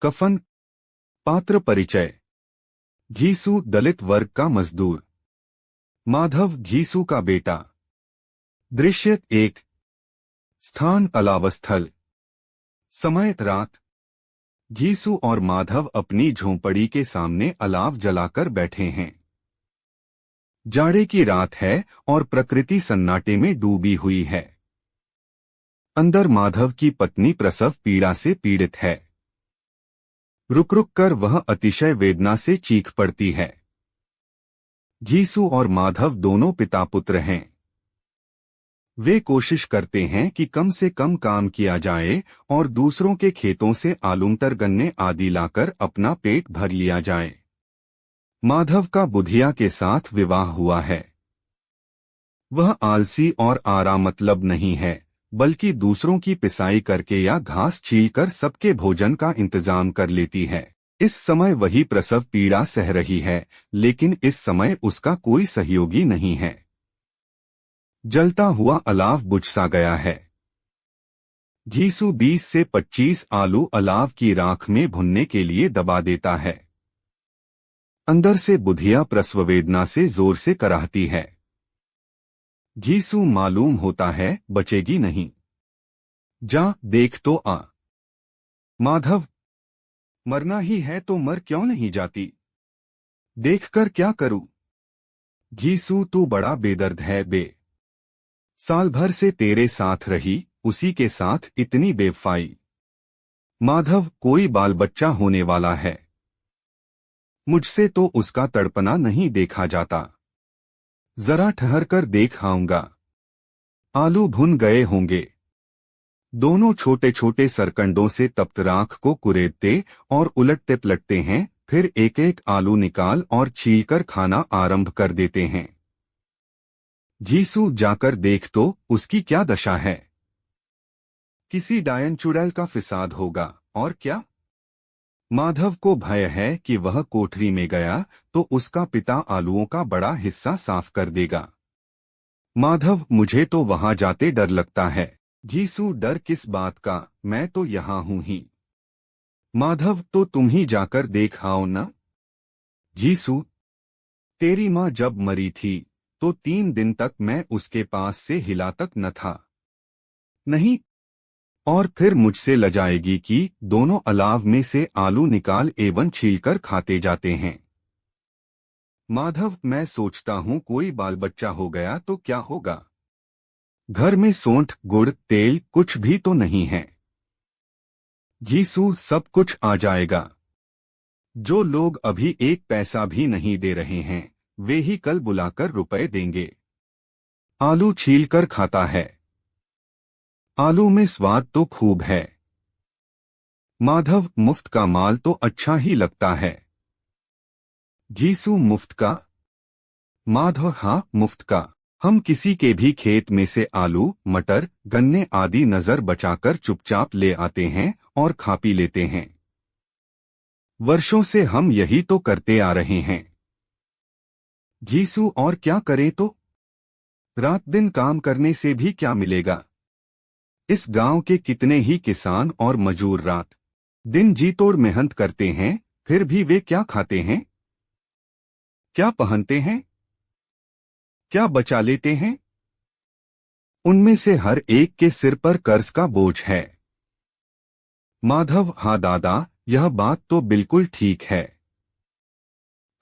कफन। पात्र परिचय। घीसू दलित वर्ग का मजदूर। माधव घीसू का बेटा। दृश्य 1। स्थान अलावस्थल। समय रात। घीसू और माधव अपनी झोंपड़ी के सामने अलाव जलाकर बैठे हैं। जाड़े की रात है और प्रकृति सन्नाटे में डूबी हुई है। अंदर माधव की पत्नी प्रसव पीड़ा से पीड़ित है। रुक रुक कर वह अतिशय वेदना से चीख पड़ती है। घीसू और माधव दोनों पिता पुत्र हैं। वे कोशिश करते हैं कि कम से कम काम किया जाए और दूसरों के खेतों से आलूमटर गन्ने आदि लाकर अपना पेट भर लिया जाए। माधव का बुधिया के साथ विवाह हुआ है। वह आलसी और आराम मतलब नहीं है, बल्कि दूसरों की पिसाई करके या घास छीलकर सबके भोजन का इंतजाम कर लेती है। इस समय वही प्रसव पीड़ा सह रही है, लेकिन इस समय उसका कोई सहयोगी नहीं है। जलता हुआ अलाव बुझ सा गया है। घीसू 20 से 25 आलू अलाव की राख में भुनने के लिए दबा देता है। अंदर से बुधिया प्रसव वेदना से जोर से कराहती है। घीसू मालूम होता है बचेगी नहीं। जा देख तो आ। माधव, मरना ही है तो मर क्यों नहीं जाती? देखकर क्या करूं? घीसू तू बड़ा बेदर्द है बे। साल भर से तेरे साथ रही, उसी के साथ इतनी बेवफाई। माधव, कोई बाल बच्चा होने वाला है। मुझसे तो उसका तड़पना नहीं देखा जाता। जरा ठहर कर देख आऊंगा। आलू भुन गए होंगे। दोनों छोटे छोटे सरकंडों से तप्त राख को कुरेदते और उलटते पलटते हैं, फिर एक एक आलू निकाल और छीलकर खाना आरंभ कर देते हैं। घीसू, जाकर देख तो उसकी क्या दशा है। किसी डायन चुड़ैल का फिसाद होगा और क्या। माधव को भय है कि वह कोठरी में गया तो उसका पिता आलूओं का बड़ा हिस्सा साफ कर देगा। माधव, मुझे तो वहां जाते डर लगता है। घीसू, डर किस बात का, मैं तो यहां हूं ही। माधव, तो तुम ही जाकर देख आओ न। घीसू, तेरी मां जब मरी थी तो 3 दिन तक मैं उसके पास से हिला तक न था। नहीं, और फिर मुझसे लजाएगी कि दोनों अलाव में से आलू निकाल एवं छीलकर खाते जाते हैं। माधव, मैं सोचता हूं कोई बाल बच्चा हो गया तो क्या होगा। घर में सोंठ, गुड़, तेल कुछ भी तो नहीं है। घीसू, सब कुछ आ जाएगा। जो लोग अभी 1 पैसा भी नहीं दे रहे हैं, वे ही कल बुलाकर रुपए देंगे। आलू छीलकर खाता है। आलू में स्वाद तो खूब है। माधव, मुफ्त का माल तो अच्छा ही लगता है। घीसू, मुफ्त का? माधव, हाँ, मुफ्त का। हम किसी के भी खेत में से आलू, मटर, गन्ने आदि नजर बचाकर चुपचाप ले आते हैं और खा पी लेते हैं। वर्षों से हम यही तो करते आ रहे हैं। घीसू, और क्या करें तो? रात दिन काम करने से भी क्या मिलेगा। इस गांव के कितने ही किसान और मजूर रात दिन जी तोड़ मेहनत करते हैं, फिर भी वे क्या खाते हैं, क्या पहनते हैं, क्या बचा लेते हैं? उनमें से हर एक के सिर पर कर्ज का बोझ है। माधव, हाँ दादा, यह बात तो बिल्कुल ठीक है।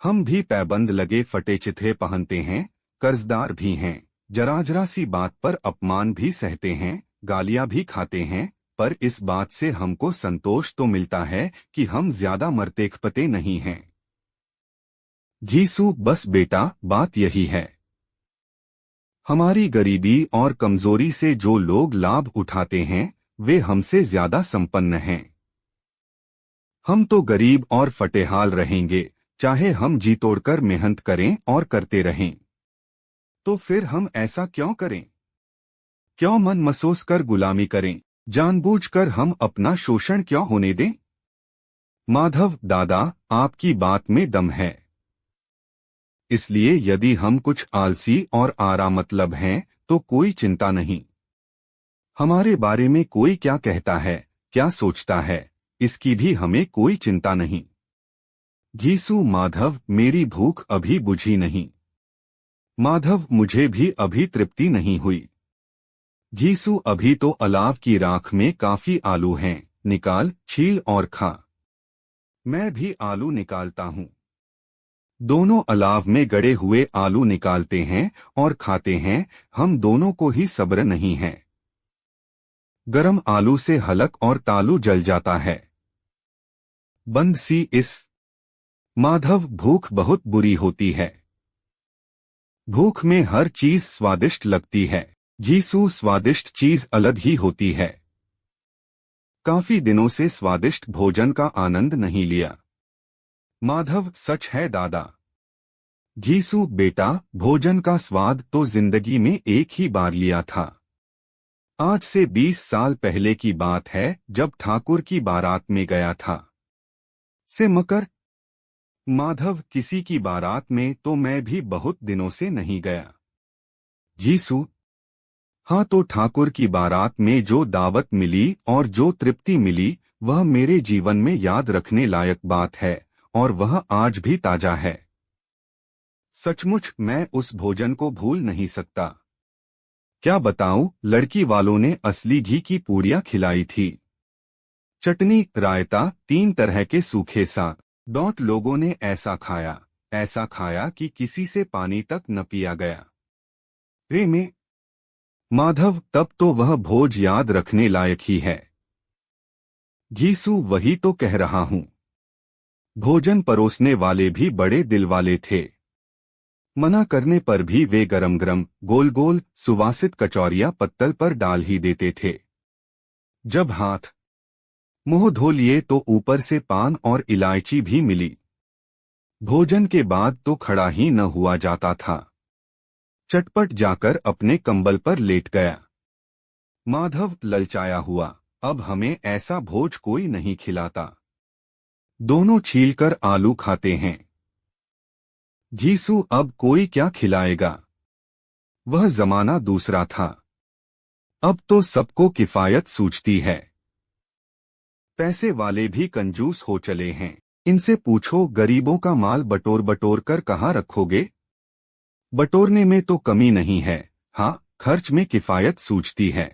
हम भी पैबंद लगे फटे चिथड़े पहनते हैं, कर्जदार भी हैं, जरा जरा सी बात पर अपमान भी सहते हैं, गालियां भी खाते हैं, पर इस बात से हमको संतोष तो मिलता है कि हम ज्यादा मरतेखपते नहीं हैं। घीसू, बस बेटा, बात यही है। हमारी गरीबी और कमजोरी से जो लोग लाभ उठाते हैं, वे हमसे ज्यादा संपन्न हैं। हम तो गरीब और फटेहाल रहेंगे, चाहे हम जी तोड़कर मेहनत करें और करते रहें। तो फिर हम ऐसा क्यों करें? क्यों मन मसोस कर गुलामी करें? जानबूझकर हम अपना शोषण क्यों होने दें? माधव, दादा, आपकी बात में दम है। इसलिए यदि हम कुछ आलसी और आरामतलब हैं, तो कोई चिंता नहीं। हमारे बारे में कोई क्या कहता है, क्या सोचता है, इसकी भी हमें कोई चिंता नहीं। घीसू माधव, मेरी भूख अभी बुझी नहीं। माधव, मुझे भी अभी तृप्ति नहीं हुई। घीसू, अभी तो अलाव की राख में काफी आलू हैं, निकाल, छील और खा। मैं भी आलू निकालता हूँ। दोनों अलाव में गड़े हुए आलू निकालते हैं और खाते हैं। हम दोनों को ही सब्र नहीं है। गरम आलू से हलक और तालू जल जाता है। बंद सी इस। माधव, भूख बहुत बुरी होती है। भूख में हर चीज स्वादिष्ट लगती है। घीसू, स्वादिष्ट चीज अलग ही होती है। काफी दिनों से स्वादिष्ट भोजन का आनंद नहीं लिया। माधव, सच है दादा। घीसू, बेटा, भोजन का स्वाद तो जिंदगी में एक ही बार लिया था। आज से 20 साल पहले की बात है, जब ठाकुर की बारात में गया था। से मकर। माधव, किसी की बारात में तो मैं भी बहुत दिनों से नहीं गया। घीसू, हाँ, तो ठाकुर की बारात में जो दावत मिली और जो तृप्ति मिली, वह मेरे जीवन में याद रखने लायक बात है, और वह आज भी ताजा है। सचमुच मैं उस भोजन को भूल नहीं सकता। क्या बताऊं, लड़की वालों ने असली घी की पूड़ियां खिलाई थी। चटनी, रायता, 3 तरह के सूखे साग। लोगों ने ऐसा खाया कि किसी से पानी तक न पिया गया। रे में माधव, तब तो वह भोज याद रखने लायक ही है। घीसू, वही तो कह रहा हूं। भोजन परोसने वाले भी बड़े दिल वाले थे। मना करने पर भी वे गरम गरम गोल गोल सुवासित कचौरियां पत्तल पर डाल ही देते थे। जब हाथ मुंह धो लिए तो ऊपर से पान और इलायची भी मिली। भोजन के बाद तो खड़ा ही न हुआ जाता था। चटपट जाकर अपने कंबल पर लेट गया। माधव, ललचाया हुआ, अब हमें ऐसा भोज कोई नहीं खिलाता। दोनों छीलकर आलू खाते हैं। घीसू, अब कोई क्या खिलाएगा। वह जमाना दूसरा था। अब तो सबको किफायत सूझती है। पैसे वाले भी कंजूस हो चले हैं। इनसे पूछो, गरीबों का माल बटोर बटोर कर कहाँ रखोगे। बटोरने में तो कमी नहीं है, हाँ, खर्च में किफायत सूझती है।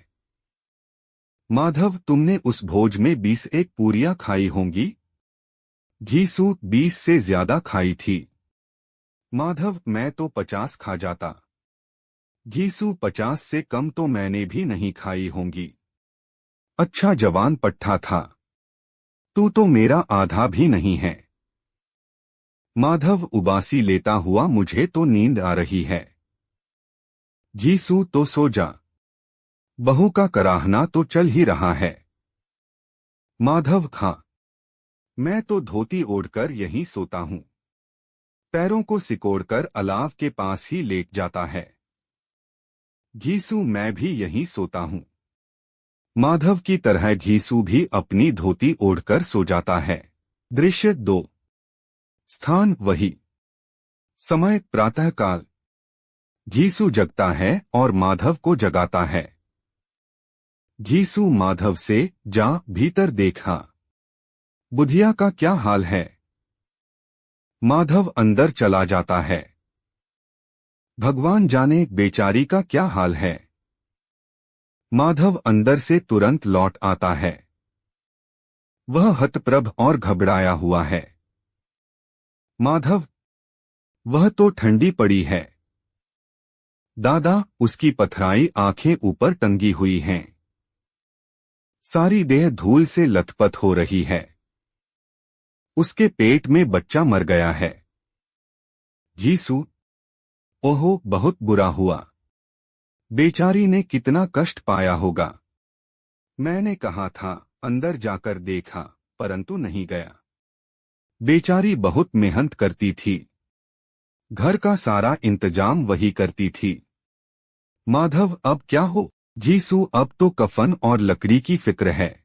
माधव, तुमने उस भोज में 20 पूरियां खाई होंगी। घीसू, 20 से ज्यादा खाई थी। माधव, मैं तो 50 खा जाता। घीसू, 50 से कम तो मैंने भी नहीं खाई होंगी। अच्छा जवान पट्ठा था। तू तो मेरा आधा भी नहीं है। माधव, उबासी लेता हुआ, मुझे तो नींद आ रही है। घीसू, तो सो जा। बहू का कराहना तो चल ही रहा है। माधव, हाँ, मैं तो धोती ओढ़कर यहीं सोता हूँ। पैरों को सिकोड़कर अलाव के पास ही लेट जाता है। घीसू, मैं भी यहीं सोता हूँ। माधव की तरह घीसू भी अपनी धोती ओढ़कर सो जाता है। दृश्य 2। स्थान वही। समय प्रातःकाल। घीसू जगता है और माधव को जगाता है। घीसू माधव से, जा भीतर देखा। बुधिया का क्या हाल है। माधव अंदर चला जाता है। भगवान जाने बेचारी का क्या हाल है। माधव अंदर से तुरंत लौट आता है। वह हतप्रभ और घबराया हुआ है। माधव, वह तो ठंडी पड़ी है। दादा, उसकी पथराई आंखें ऊपर टंगी हुई हैं। सारी देह धूल से लथपथ हो रही है। उसके पेट में बच्चा मर गया है। घीसू, ओहो, बहुत बुरा हुआ। बेचारी ने कितना कष्ट पाया होगा। मैंने कहा था, अंदर जाकर देखा, परंतु नहीं गया। बेचारी बहुत मेहनत करती थी। घर का सारा इंतजाम वही करती थी। माधव, अब क्या हो। घीसू, अब तो कफन और लकड़ी की फिक्र है।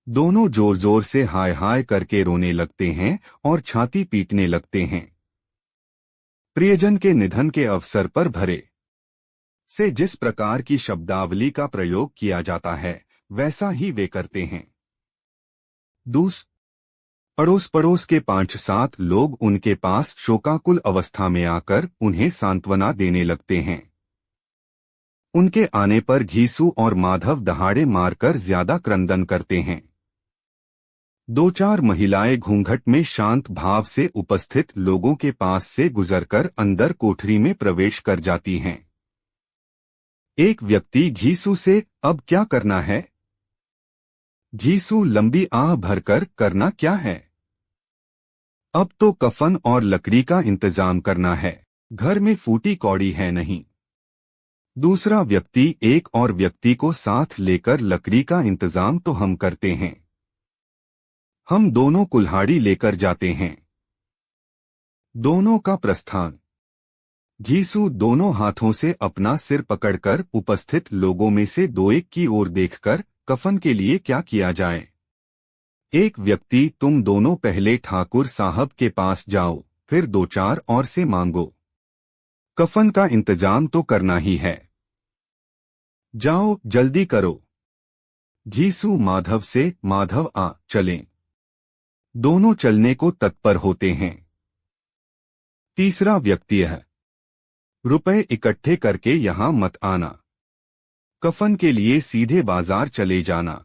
दोनों जोर जोर से हाय हाय करके रोने लगते हैं और छाती पीटने लगते हैं। प्रियजन के निधन के अवसर पर भरे से जिस प्रकार की शब्दावली का प्रयोग किया जाता है, वैसा ही वे करते हैं। दूस अड़ोस पड़ोस के 5-7 लोग उनके पास शोकाकुल अवस्था में आकर उन्हें सांत्वना देने लगते हैं। उनके आने पर घीसू और माधव दहाड़े मारकर ज्यादा क्रंदन करते हैं। 2-4 महिलाएं घूंघट में शांत भाव से उपस्थित लोगों के पास से गुजरकर अंदर कोठरी में प्रवेश कर जाती हैं। एक व्यक्ति घीसू से, अब क्या करना है? घीसू लंबी आह भरकर, करना क्या है? अब तो कफन और लकड़ी का इंतजाम करना है, घर में फूटी कौड़ी है नहीं। दूसरा व्यक्ति, एक और व्यक्ति को साथ लेकर, लकड़ी का इंतजाम तो हम करते हैं, हम दोनों कुल्हाड़ी लेकर जाते हैं। दोनों का प्रस्थान। घीसू दोनों हाथों से अपना सिर पकड़कर उपस्थित लोगों में से दो एक की ओर देखकर, कफन के लिए क्या किया जाए? एक व्यक्ति, तुम दोनों पहले ठाकुर साहब के पास जाओ, फिर 2-4 और से मांगो, कफन का इंतजाम तो करना ही है, जाओ जल्दी करो। घीसू माधव से, माधव आ चलें। दोनों चलने को तत्पर होते हैं। तीसरा व्यक्ति है, रुपए इकट्ठे करके यहां मत आना, कफन के लिए सीधे बाजार चले जाना।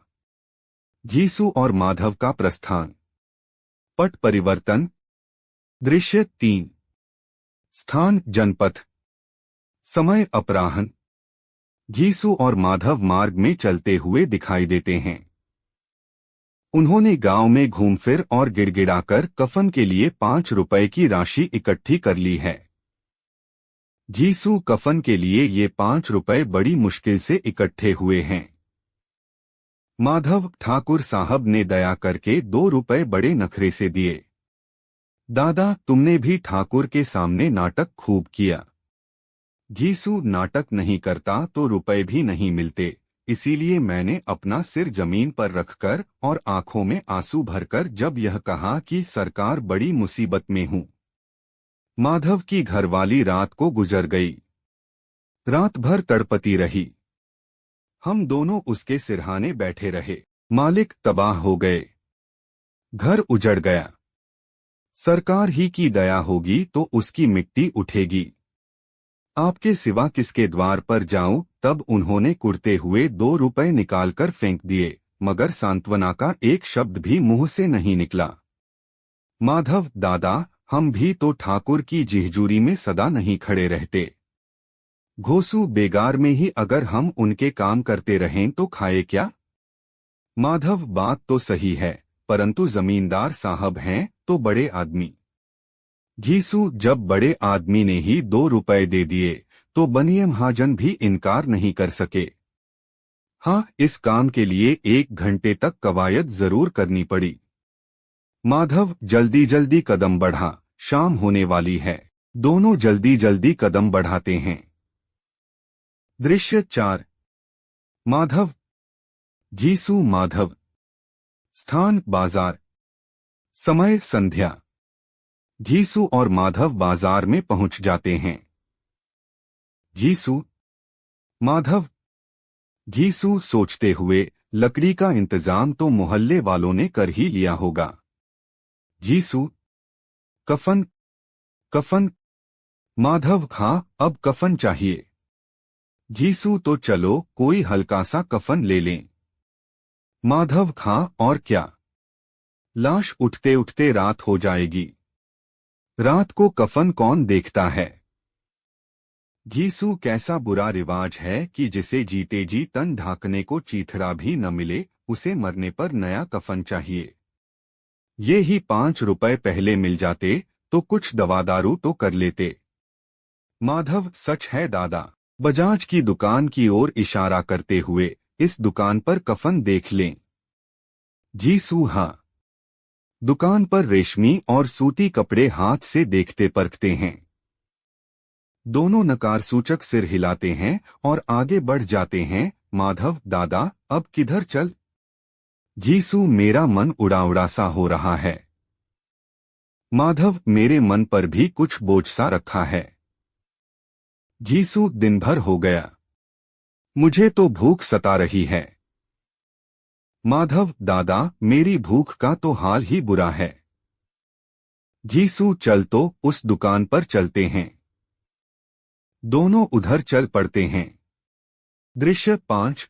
घीसू और माधव का प्रस्थान। पट परिवर्तन। दृश्य 3। स्थान जनपथ। समय अपराह्न। घीसू और माधव मार्ग में चलते हुए दिखाई देते हैं। उन्होंने गांव में घूम फिर और गिड़गिड़ाकर कफन के लिए 5 रुपए की राशि इकट्ठी कर ली है। घीसू, कफन के लिए ये 5 रुपए बड़ी मुश्किल से इकट्ठे हुए हैं। माधव, ठाकुर साहब ने दया करके 2 रुपए बड़े नखरे से दिए। दादा, तुमने भी ठाकुर के सामने नाटक खूब किया। घीसू, नाटक नहीं करता तो रुपए भी नहीं मिलते, इसीलिए मैंने अपना सिर जमीन पर रखकर और आंखों में आंसू भरकर जब यह कहा कि सरकार बड़ी मुसीबत में हूं। माधव की घरवाली रात को गुजर गई। रात भर तड़पती रही। हम दोनों उसके सिरहाने बैठे रहे। मालिक तबाह हो गए, घर उजड़ गया। सरकार ही की दया होगी तो उसकी मिट्टी उठेगी। आपके सिवा किसके द्वार पर जाऊं? तब उन्होंने कुड़ते हुए 2 रुपए निकालकर फेंक दिए, मगर सांत्वना का एक शब्द भी मुंह से नहीं निकला। माधव, दादा, हम भी तो ठाकुर की जिहजूरी में सदा नहीं खड़े रहते। घोसू, बेगार में ही अगर हम उनके काम करते रहें तो खाए क्या? माधव, बात तो सही है, परंतु जमींदार साहब हैं तो बड़े आदमी। घीसू, जब बड़े आदमी ने ही 2 रुपए दे दिए तो बनिए महाजन भी इनकार नहीं कर सके। हाँ, इस काम के लिए 1 घंटे तक कवायद जरूर करनी पड़ी। माधव, जल्दी जल्दी कदम बढ़ा, शाम होने वाली है। दोनों जल्दी जल्दी कदम बढ़ाते हैं। दृश्य 4। माधव, घीसू, माधव। स्थान बाजार। समय संध्या। घीसू और माधव बाजार में पहुंच जाते हैं। घीसू, माधव। घीसू सोचते हुए, लकड़ी का इंतजाम तो मोहल्ले वालों ने कर ही लिया होगा। घीसू, कफन, कफन। माधव, हाँ, अब कफन चाहिए। घीसू, तो चलो कोई हल्का सा कफन ले लें। माधव, हाँ, और क्या, लाश उठते उठते रात हो जाएगी। रात को कफन कौन देखता है? घीसू, कैसा बुरा रिवाज है कि जिसे जीते जी तन ढांकने को चीथड़ा भी न मिले, उसे मरने पर नया कफन चाहिए। ये ही 5 रुपए पहले मिल जाते तो कुछ दवादारू तो कर लेते। माधव, सच है दादा। बजाज की दुकान की ओर इशारा करते हुए, इस दुकान पर कफन देख लें। घीसू, हाँ। दुकान पर रेशमी और सूती कपड़े हाथ से देखते परखते हैं। दोनों नकार सूचक सिर हिलाते हैं और आगे बढ़ जाते हैं। माधव, दादा, अब किधर चल? घीसू, मेरा मन उड़ा उड़ा सा हो रहा है। माधव, मेरे मन पर भी कुछ बोझ सा रखा है। घीसू, दिन भर हो गया, मुझे तो भूख सता रही है। माधव, दादा, मेरी भूख का तो हाल ही बुरा है। घीसू, चल तो उस दुकान पर चलते हैं। दोनों उधर चल पड़ते हैं। दृश्य 5।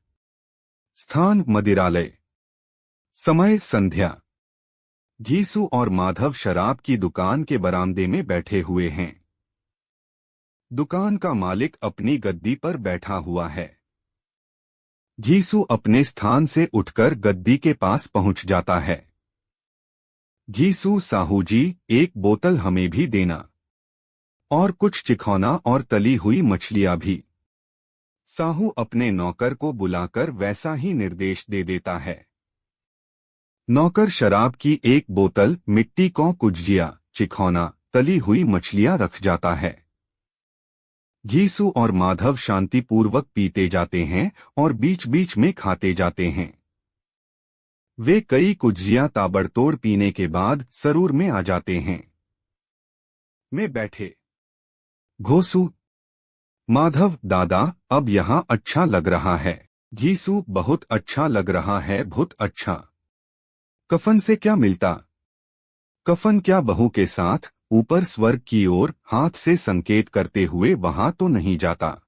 स्थान मदिरालय। समय संध्या। घीसू और माधव शराब की दुकान के बरामदे में बैठे हुए हैं। दुकान का मालिक अपनी गद्दी पर बैठा हुआ है। घीसू अपने स्थान से उठकर गद्दी के पास पहुंच जाता है। घीसू, साहू जी, एक बोतल हमें भी देना, और कुछ चिखौना और तली हुई मछलियां भी। साहू अपने नौकर को बुलाकर वैसा ही निर्देश दे देता है। नौकर शराब की एक बोतल, मिट्टी को कुजिया, चिखौना, तली हुई मछलियां रख जाता है। घीसू और माधव शांतिपूर्वक पीते जाते हैं और बीच बीच में खाते जाते हैं। वे कई कुजिया ताबड़तोड़ पीने के बाद सरूर में आ जाते हैं। में बैठे। घोसू, माधव, दादा, अब यहाँ अच्छा लग रहा है। घीसू, बहुत अच्छा लग रहा है, बहुत अच्छा। कफन से क्या मिलता? कफन क्या बहू के साथ ऊपर स्वर्ग की ओर हाथ से संकेत करते हुए वहां तो नहीं जाता?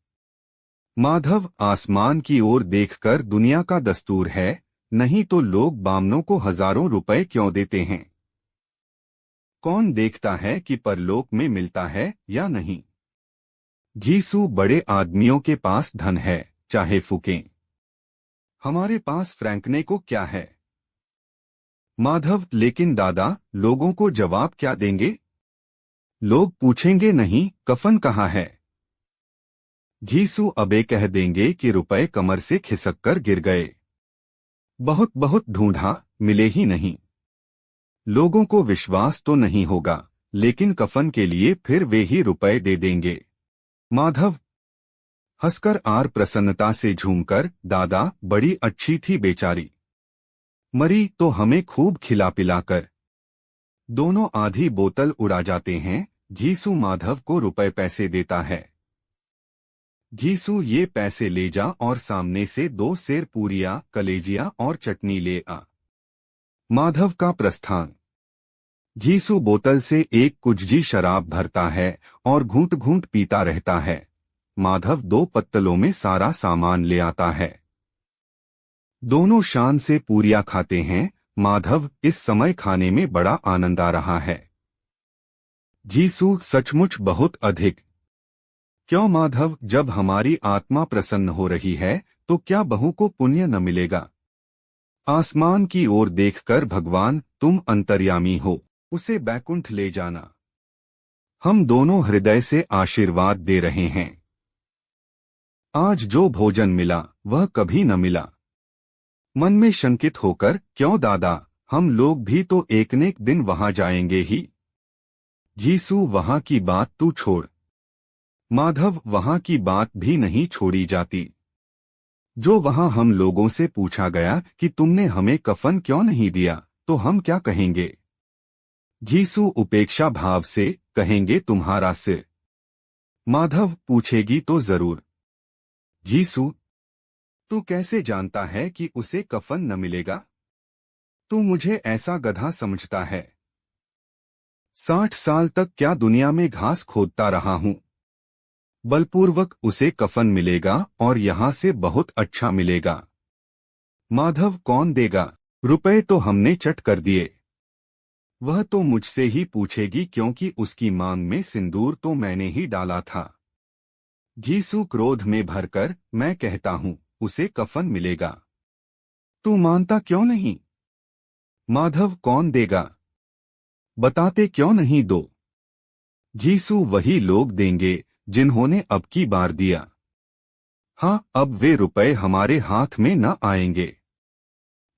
माधव, आसमान की ओर देखकर दुनिया का दस्तूर है, नहीं तो लोग बामनों को हजारों रुपए क्यों देते हैं? कौन देखता है कि परलोक में मिलता है या नहीं? घीसू, बड़े आदमियों के पास धन है, चाहे फूकें। हमारे पास फ्रैंकने को क्या है? माधव, लेकिन दादा, लोगों को जवाब क्या देंगे? लोग पूछेंगे नहीं, कफन कहाँ है? घीसू, अबे कह देंगे कि रुपए कमर से खिसक कर गिर गए। बहुत बहुत ढूंढा, मिले ही नहीं। लोगों को विश्वास तो नहीं होगा, लेकिन कफन के लिए फिर वे ही रुपए दे देंगे। माधव हंसकर आर प्रसन्नता से झूमकर, दादा, बड़ी अच्छी थी बेचारी, मरी तो हमें खूब खिला पिलाकर। दोनों आधी बोतल उड़ा जाते हैं। घीसू माधव को रुपए पैसे देता है। घीसू, ये पैसे ले जा और सामने से 2 सेर पूरियां, कलेजिया और चटनी ले आ। माधव का प्रस्थान। घीसू बोतल से एक कुज्जी शराब भरता है और घूंट घूंट पीता रहता है। माधव 2 पत्तलों में सारा सामान ले आता है। दोनों शान से पूरियां खाते हैं। माधव, इस समय खाने में बड़ा आनंद आ रहा है। घीसू, सचमुच बहुत अधिक। क्यों माधव, जब हमारी आत्मा प्रसन्न हो रही है तो क्या बहू को पुण्य न मिलेगा? आसमान की ओर देखकर, भगवान, तुम अंतर्यामी हो, उसे बैकुंठ ले जाना। हम दोनों हृदय से आशीर्वाद दे रहे हैं। आज जो भोजन मिला वह कभी न मिला। मन में शंकित होकर, क्यों दादा, हम लोग भी तो एक न एक दिन वहां जाएंगे ही। घीसू, वहां की बात तू छोड़। माधव, वहां की बात भी नहीं छोड़ी जाती। जो वहां हम लोगों से पूछा गया कि तुमने हमें कफन क्यों नहीं दिया, तो हम क्या कहेंगे? घीसू उपेक्षा भाव से, कहेंगे तुम्हारा सिर। माधव, पूछेगी तो जरूर। घीसू, तू कैसे जानता है कि उसे कफन न मिलेगा? तू मुझे ऐसा गधा समझता है? 60 साल तक क्या दुनिया में घास खोदता रहा हूं। बलपूर्वक उसे कफन मिलेगा और यहां से बहुत अच्छा मिलेगा। माधव, कौन देगा? रुपए तो हमने चट कर दिए। वह तो मुझसे ही पूछेगी, क्योंकि उसकी मांग में सिंदूर तो मैंने ही डाला था। घीसू क्रोध में भरकर, मैं कहता हूं उसे कफन मिलेगा। तू मानता क्यों नहीं? माधव, कौन देगा? बताते क्यों नहीं दो? घीसू, वही लोग देंगे जिन्होंने अब की बार दिया। हाँ, अब वे रुपए हमारे हाथ में न आएंगे।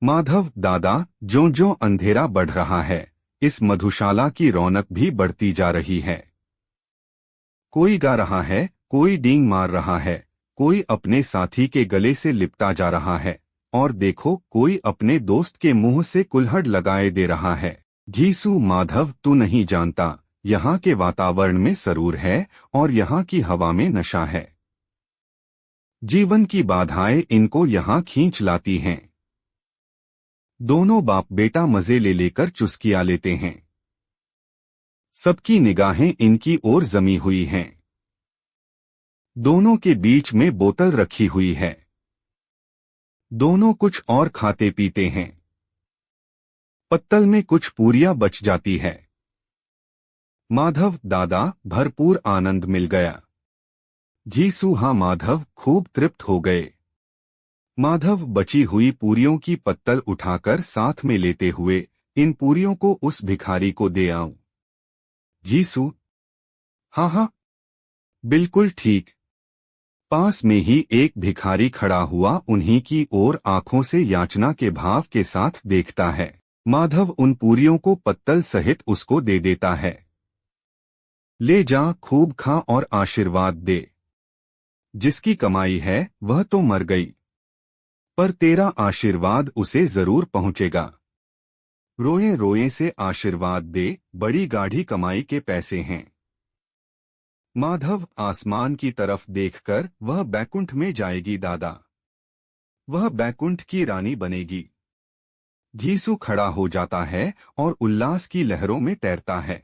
माधव, दादा, ज्यों-ज्यों अंधेरा बढ़ रहा है, इस मधुशाला की रौनक भी बढ़ती जा रही है। कोई गा रहा है, कोई डींग मार रहा है, कोई अपने साथी के गले से लिपटा जा रहा है, और देखो, कोई अपने दोस्त के मुंह से कुल्हड़ लगाए दे रहा है। घीसू, माधव, तू नहीं जानता, यहाँ के वातावरण में सरूर है और यहाँ की हवा में नशा है। जीवन की बाधाएं इनको यहाँ खींच लाती हैं। दोनों बाप बेटा मजे ले लेकर चुस्कियां लेते हैं। सबकी निगाहें इनकी ओर जमी हुई हैं। दोनों के बीच में बोतल रखी हुई है। दोनों कुछ और खाते पीते हैं। पत्तल में कुछ पूरियां बच जाती है। माधव दादा, भरपूर आनंद मिल गया। घीसू हाँ माधव खूब तृप्त हो गए। माधव बची हुई पूरियों की पत्तल उठाकर साथ में लेते हुए, इन पूरियों को उस भिखारी को दे आऊं। घीसू, हाँ हाँ, बिल्कुल ठीक। पास में ही एक भिखारी खड़ा हुआ उन्हीं की ओर आंखों से याचना के भाव के साथ देखता है। माधव उन पूरियों को पत्तल सहित उसको दे देता है। ले जा, खूब खा और आशीर्वाद दे। जिसकी कमाई है वह तो मर गई, पर तेरा आशीर्वाद उसे जरूर पहुंचेगा। रोए रोए से आशीर्वाद दे, बड़ी गाढ़ी कमाई के पैसे हैं। माधव आसमान की तरफ देखकर, वह बैकुंठ में जाएगी दादा, वह बैकुंठ की रानी बनेगी। घीसू खड़ा हो जाता है और उल्लास की लहरों में तैरता है।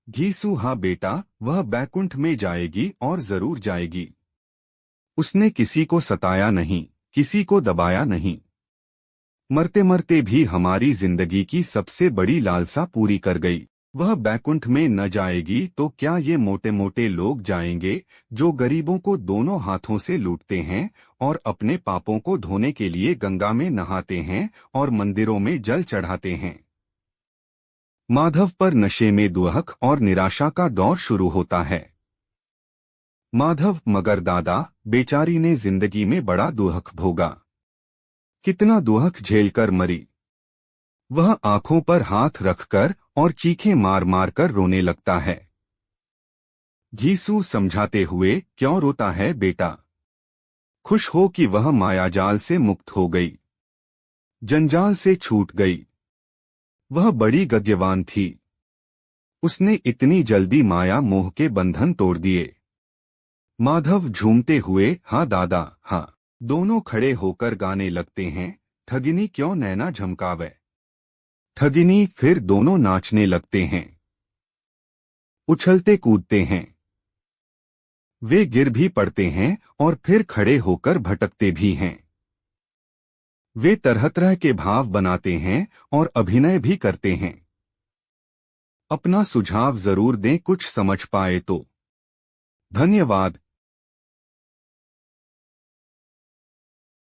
घीसू हाँ बेटा, वह बैकुंठ में जाएगी और जरूर जाएगी। उसने किसी को सताया नहीं, किसी को दबाया नहीं। मरते मरते भी हमारी जिंदगी की सबसे बड़ी लालसा पूरी कर गई। वह बैकुंठ में न जाएगी तो क्या ये मोटे मोटे लोग जाएंगे, जो गरीबों को दोनों हाथों से लूटते हैं और अपने पापों को धोने के लिए गंगा में नहाते हैं और मंदिरों में जल चढ़ाते हैं। माधव पर नशे में दुहक और निराशा का दौर शुरू होता है। माधव, मगर दादा, बेचारी ने जिंदगी में बड़ा दुहक भोगा। कितना दुहक झेलकर मरी। वह आंखों पर हाथ रखकर और चीखें मार मार कर रोने लगता है। घीसू समझाते हुए, क्यों रोता है बेटा? खुश हो कि वह मायाजाल से मुक्त हो गई, जंजाल से छूट गई। वह बड़ी गद्यवान थी। उसने इतनी जल्दी माया मोह के बंधन तोड़ दिए। माधव झूमते हुए, हाँ दादा हाँ। दोनों खड़े होकर गाने लगते हैं, ठगिनी क्यों नैना झमकावे। ठगिनी। फिर दोनों नाचने लगते हैं, उछलते कूदते हैं। वे गिर भी पड़ते हैं और फिर खड़े होकर भटकते भी हैं। वे तरह तरह के भाव बनाते हैं और अभिनय भी करते हैं। अपना सुझाव जरूर दें कुछ समझ पाए तो। धन्यवाद।